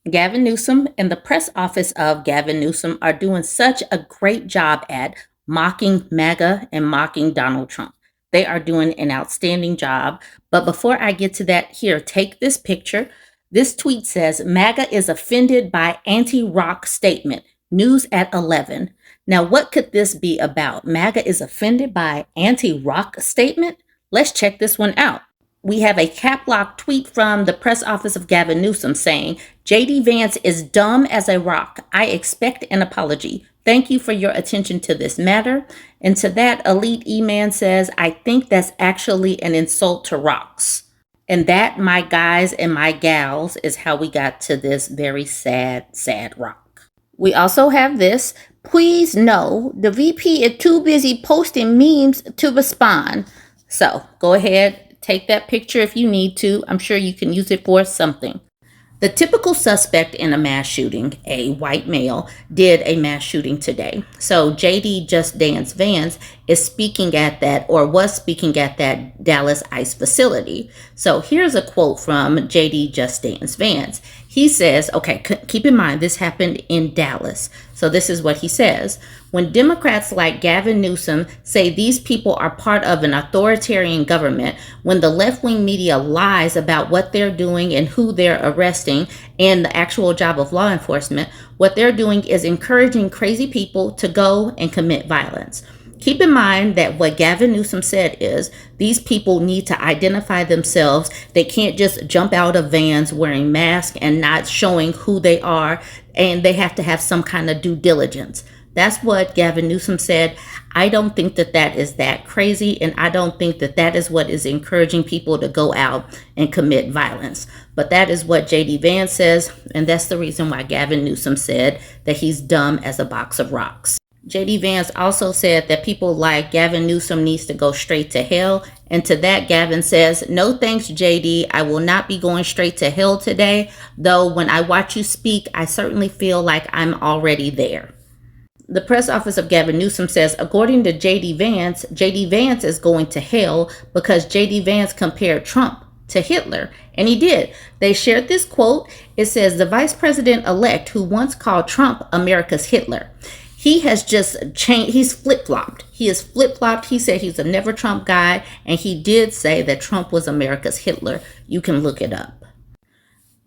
Gavin Newsom and the press office of Gavin Newsom are doing such a great job at mocking Maga and mocking Donald Trump. They are doing an outstanding job. But before I get to that, here, take this picture. This tweet says MAGA is offended by anti-rock statement. News at 11. Now, what could this be about? MAGA is offended by anti-rock statement? Let's check this one out. We have a cap lock tweet from the press office of Gavin Newsom saying, JD Vance is dumb as a rock. I expect an apology. Thank you for your attention to this matter. And to that, Elite E-Man says, I think that's actually an insult to rocks. And that, my guys and my gals, is how we got to this very sad, sad rock. We also have this. Please no, the VP is too busy posting memes to respond. So go ahead. Take that picture if you need to. I'm sure you can use it for something. The typical suspect in a mass shooting, a white male, did a mass shooting today. So JD Just Dance Vance is speaking at that, or was speaking at that Dallas ICE facility. So here's a quote from JD Just Dance Vance. He says, okay, keep in mind this happened in Dallas. So this is what he says. When Democrats like Gavin Newsom say these people are part of an authoritarian government, when the left-wing media lies about what they're doing and who they're arresting and the actual job of law enforcement, what they're doing is encouraging crazy people to go and commit violence. Keep in mind that what Gavin Newsom said is these people need to identify themselves. They can't just jump out of vans wearing masks and not showing who they are, and they have to have some kind of due diligence. That's what Gavin Newsom said. I don't think that that is that crazy, and I don't think that that is what is encouraging people to go out and commit violence. But that is what JD Vance says, and that's the reason why Gavin Newsom said that he's dumb as a box of rocks. JD Vance also said that people like Gavin Newsom needs to go straight to hell. And to that, Gavin says, no thanks, JD. I will not be going straight to hell today. Though when I watch you speak, I certainly feel like I'm already there. The press office of Gavin Newsom says, according to JD Vance is going to hell because JD Vance compared Trump to Hitler. And he did. They shared this quote. It says, the vice president-elect who once called Trump America's Hitler. He has just changed. He's flip-flopped. He is flip-flopped. He said he's a never Trump guy. And he did say that Trump was America's Hitler. You can look it up.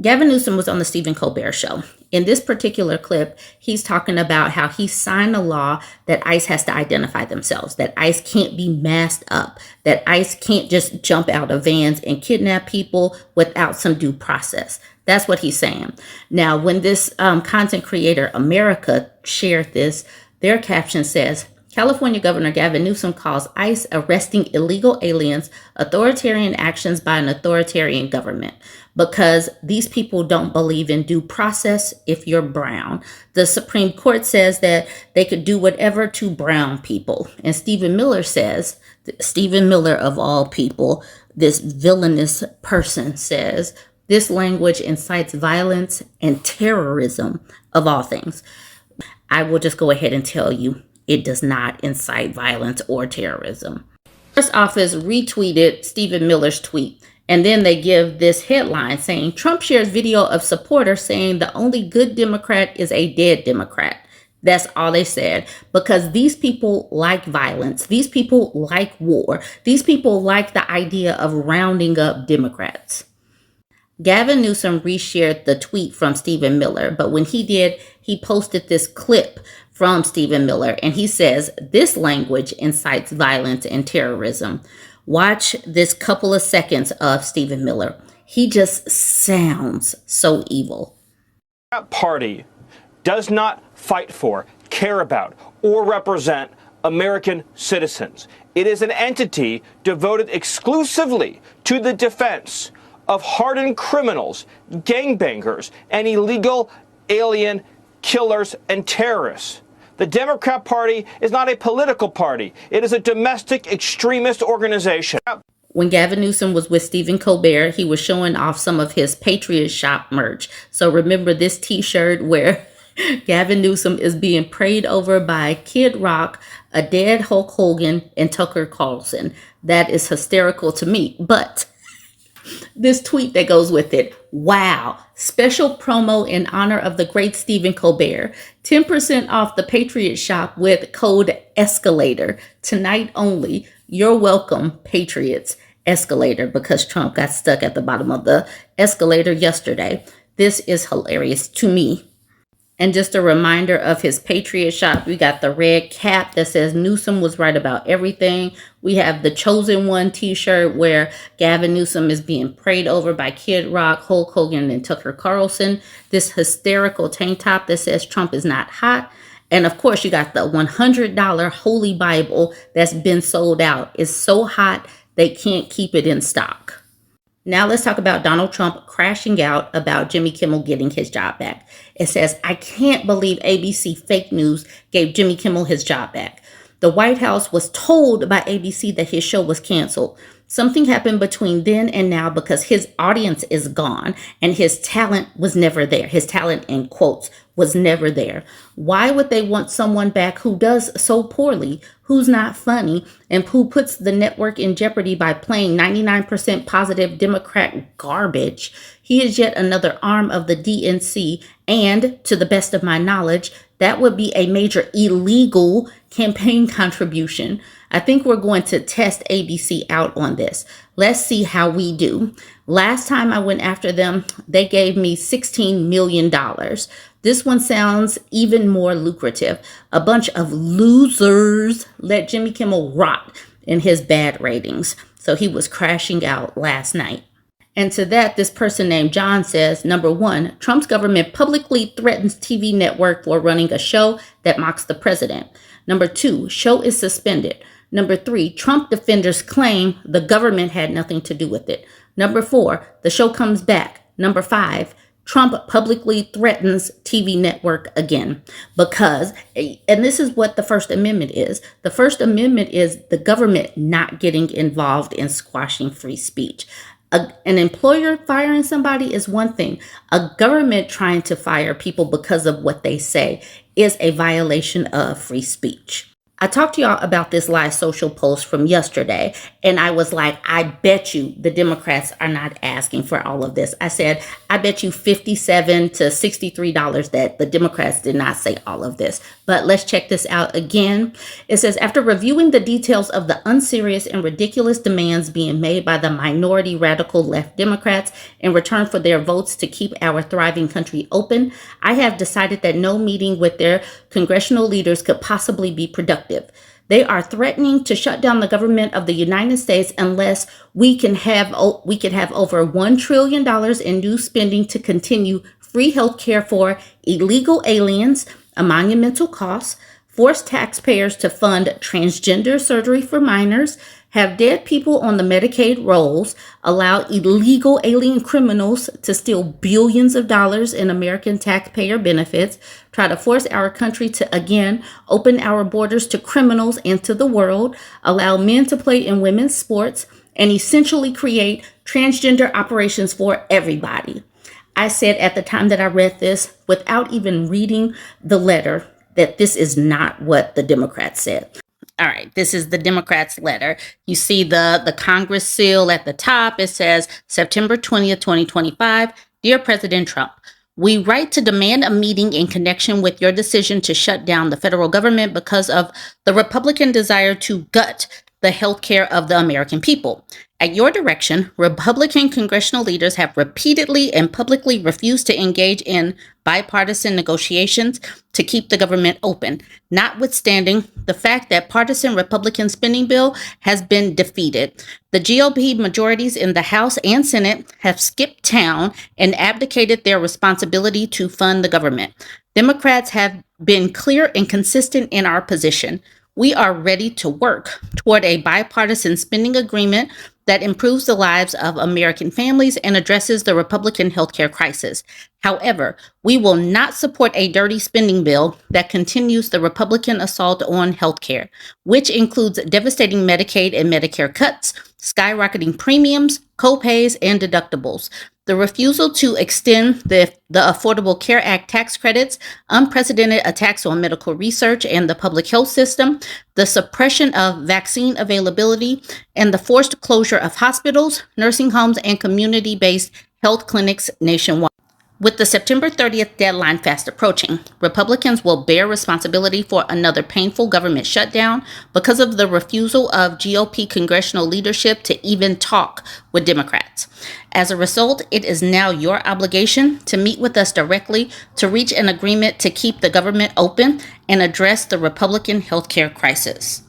Gavin Newsom was on the Stephen Colbert Show. In this particular clip, he's talking about how he signed a law that ICE has to identify themselves, that ICE can't be masked up, that ICE can't just jump out of vans and kidnap people without some due process. That's what he's saying. Now, when this content creator, America, shared this, their caption says, California Governor Gavin Newsom calls ICE arresting illegal aliens authoritarian actions by an authoritarian government because these people don't believe in due process if you're brown. The Supreme Court says that they could do whatever to brown people. And Stephen Miller says, Stephen Miller of all people, this villainous person says, this language incites violence and terrorism of all things. I will just go ahead and tell you, it does not incite violence or terrorism. The press office retweeted Stephen Miller's tweet, and then they give this headline saying, Trump shares video of supporter saying the only good Democrat is a dead Democrat. That's all they said, because these people like violence. These people like war. These people like the idea of rounding up Democrats. Gavin Newsom reshared the tweet from Stephen Miller, but when he did, he posted this clip from Stephen Miller, and he says, this language incites violence and terrorism. Watch this couple of seconds of Stephen Miller. He just sounds so evil. That party does not fight for, care about, or represent American citizens. It is an entity devoted exclusively to the defense of hardened criminals, gangbangers, and illegal alien killers and terrorists. The Democrat Party is not a political party. It is a domestic extremist organization. When Gavin Newsom was with Stephen Colbert, he was showing off some of his Patriot Shop merch. So remember this t-shirt where Gavin Newsom is being prayed over by Kid Rock, a dead Hulk Hogan, and Tucker Carlson. That is hysterical to me. But This tweet that goes with it. Wow. Special promo in honor of the great Stephen Colbert. 10% off the Patriot Shop with code ESCALATOR. Tonight only. You're welcome, Patriots. Escalator, because Trump got stuck at the bottom of the escalator yesterday. This is hilarious to me. And just a reminder of his Patriot Shop, we got the red cap that says Newsom was right about everything. We have the Chosen One t-shirt where Gavin Newsom is being prayed over by Kid Rock, Hulk Hogan, and Tucker Carlson. This hysterical tank top that says Trump is not hot. And of course, you got the $100 Holy Bible that's been sold out. It's so hot, they can't keep it in stock. Now let's talk about Donald Trump crashing out about Jimmy Kimmel getting his job back. It says, I can't believe ABC fake news gave Jimmy Kimmel his job back. The White House was told by ABC that his show was canceled. Something happened between then and now because his audience is gone and his talent was never there. His talent, in quotes, was never there. Why would they want someone back who does so poorly, who's not funny, and who puts the network in jeopardy by playing 99% positive Democrat garbage? He is yet another arm of the DNC, and to the best of my knowledge, that would be a major illegal campaign contribution. I think we're going to test ABC out on this. Let's see how we do. Last time I went after them, they gave me $16 million. This one sounds even more lucrative. A bunch of losers let Jimmy Kimmel rot in his bad ratings. So he was crashing out last night. And to that, this person named John says, number one, Trump's government publicly threatens TV network for running a show that mocks the president. Number two, show is suspended. Number three, Trump defenders claim the government had nothing to do with it. Number four, the show comes back. Number five, Trump publicly threatens TV network again because, and this is what the First Amendment is. The First Amendment is the government not getting involved in squashing free speech. An employer firing somebody is one thing. A government trying to fire people because of what they say is a violation of free speech. I talked to y'all about this live social post from yesterday, and I was like, I bet you the Democrats are not asking for all of this. I said, I bet you $57 to $63 that the Democrats did not say all of this. But let's check this out again. It says, after reviewing the details of the unserious and ridiculous demands being made by the minority radical left Democrats in return for their votes to keep our thriving country open, I have decided that no meeting with their congressional leaders could possibly be productive. They are threatening to shut down the government of the United States unless we could have over $1 trillion in new spending to continue free health care for illegal aliens, a monumental cost, force taxpayers to fund transgender surgery for minors, have dead people on the Medicaid rolls, allow illegal alien criminals to steal billions of dollars in American taxpayer benefits, try to force our country to again open our borders to criminals and to the world, allow men to play in women's sports, and essentially create transgender operations for everybody. I said at the time that I read this, without even reading the letter, that this is not what the Democrats said. All right, this is the Democrats' letter. You see the Congress seal at the top. It says, September 20th, 2025, Dear President Trump, we write to demand a meeting in connection with your decision to shut down the federal government because of the Republican desire to gut the health care of the American people. At your direction, Republican congressional leaders have repeatedly and publicly refused to engage in bipartisan negotiations to keep the government open, notwithstanding the fact that partisan Republican spending bill has been defeated. The GOP majorities in the House and Senate have skipped town and abdicated their responsibility to fund the government. Democrats have been clear and consistent in our position. We are ready to work toward a bipartisan spending agreement that improves the lives of American families and addresses the Republican healthcare crisis. However, we will not support a dirty spending bill that continues the Republican assault on healthcare, which includes devastating Medicaid and Medicare cuts, skyrocketing premiums, co-pays, and deductibles. The refusal to extend the Affordable Care Act tax credits, unprecedented attacks on medical research and the public health system, the suppression of vaccine availability, and the forced closure of hospitals, nursing homes, and community-based health clinics nationwide. With the September 30th deadline fast approaching, Republicans will bear responsibility for another painful government shutdown because of the refusal of GOP congressional leadership to even talk with Democrats. As a result, it is now your obligation to meet with us directly to reach an agreement to keep the government open and address the Republican healthcare crisis.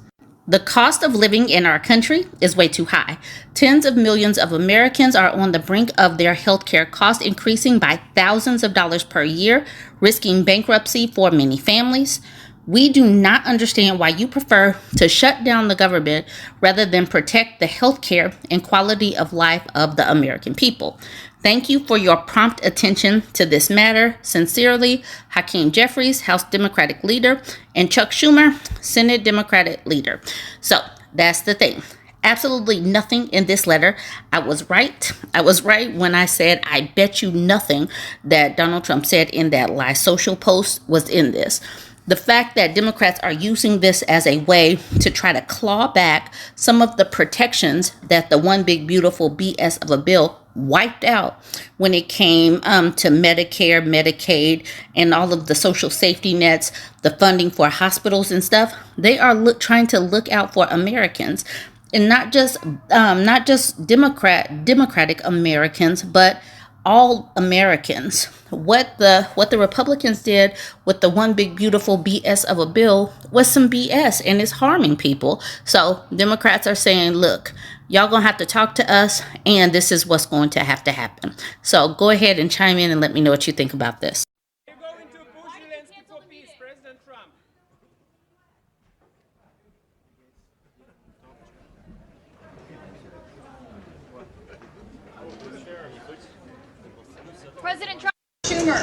The cost of living in our country is way too high. Tens of millions of Americans are on the brink of their healthcare costs increasing by thousands of dollars per year, risking bankruptcy for many families. We do not understand why you prefer to shut down the government rather than protect the healthcare and quality of life of the American people. Thank you for your prompt attention to this matter. Sincerely, Hakeem Jeffries, House Democratic Leader, and Chuck Schumer, Senate Democratic Leader. So that's the thing. Absolutely nothing in this letter. I was right. I was right when I said I bet you nothing that Donald Trump said in that live social post was in this. The fact that Democrats are using this as a way to try to claw back some of the protections that the one big beautiful BS of a bill wiped out when it came to Medicare, Medicaid, and all of the social safety nets, the funding for hospitals and stuff. They are trying to look out for Americans, and not just Democratic Americans, but all Americans. What the Republicans did with the one big beautiful BS of a bill was some BS, and it's harming people. So Democrats are saying, look, y'all gonna have to talk to us, and this is what's going to happen. So go ahead and chime in and let me know what you think about this. You're going to push Zelensky for peace, President Trump. President Trump, Schumer.